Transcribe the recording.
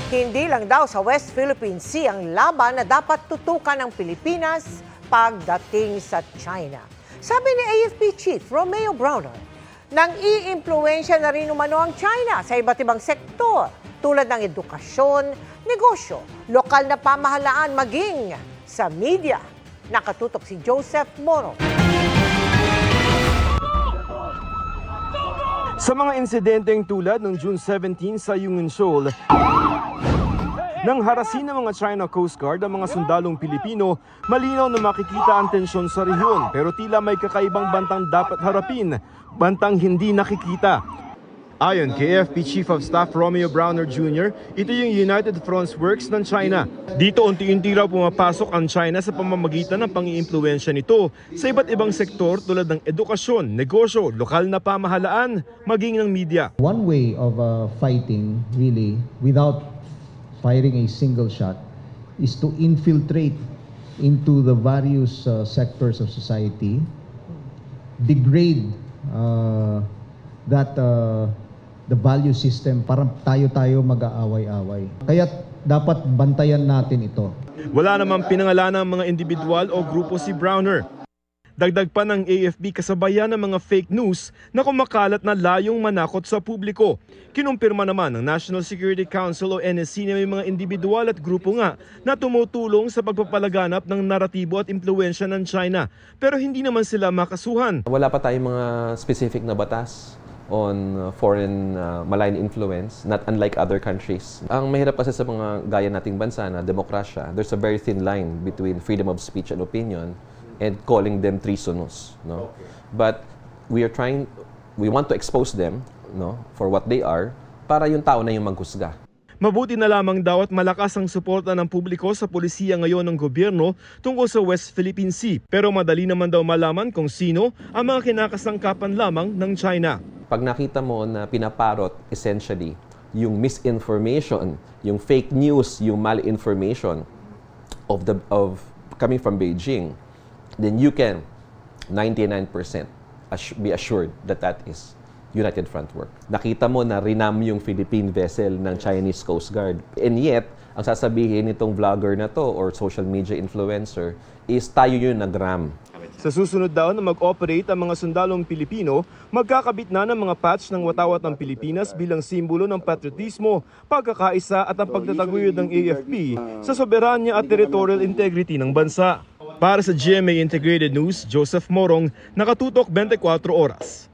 Hindi lang daw sa West Philippine Sea ang laban na dapat tutukan ng Pilipinas pagdating sa China. Sabi ni AFP Chief Romeo Browner, nang i-impluwensya na rin umano ang China sa iba't ibang sektor tulad ng edukasyon, negosyo, lokal na pamahalaan maging sa media. Nakatutok si Joseph Moro. Sa mga insidenteng tulad ng June 17 sa Yungan Shoal, nang harasin ng mga China Coast Guard ang mga sundalong Pilipino, malinaw na makikita ang tensyon sa rehiyon pero tila may kakaibang bantang dapat harapin, bantang hindi nakikita. Ayon kay AFP Chief of Staff Romeo Browner Jr., ito yung United Front Works ng China. Dito unti-unti raw pumapasok ang China sa pamamagitan ng pang-iimpluwensya nito sa iba't ibang sektor tulad ng edukasyon, negosyo, lokal na pamahalaan, maging ng media. One way of fighting really without firing a single shot is to infiltrate into the various sectors of society, degrade the value system, parang tayo-tayo mag-aaway-away. Kaya dapat bantayan natin ito. Wala namang pinangalan ng mga individual o grupo si Browner. Dagdag pa ng AFP kasabayan ng mga fake news na kumakalat na layong manakot sa publiko. Kinumpirma naman ng National Security Council o NSC na may mga individual at grupo nga na tumutulong sa pagpapalaganap ng naratibo at impluwensya ng China. Pero hindi naman sila makasuhan. Wala pa tayong mga specific na batas on foreign malign influence, not unlike other countries. Ang mahirap kasi sa mga gaya nating bansa na demokrasya, there's a very thin line between freedom of speech and opinion and calling them treasonous, no? But we want to expose them, no, for what they are, para yung tao na yung maghusga. Mabuti na lamang daw at malakas ang suporta ng publiko sa pulisiya ngayon ng gobyerno tungkol sa West Philippine Sea. Pero madali naman daw malaman kung sino ang mga kinakasangkapan lamang ng China. Pag nakita mo na pinaparot essentially yung misinformation, yung fake news, yung malinformation of coming from Beijing, then you can 99% be assured that that is United Front work. Nakita mo na rinam yung Philippine vessel ng Chinese Coast Guard. And yet, ang sasabihin nitong vlogger na to or social media influencer is tayo yung nag-ram. Sa susunod daw na mag-operate ang mga sundalong Pilipino, magkakabit na ng mga patch ng watawat ng Pilipinas bilang simbolo ng patriotismo, pagkakaisa at ang pagtataguyod ng AFP sa soberanya at territorial integrity ng bansa. Para sa GMA Integrated News, Joseph Morong, nakatutok 24 oras.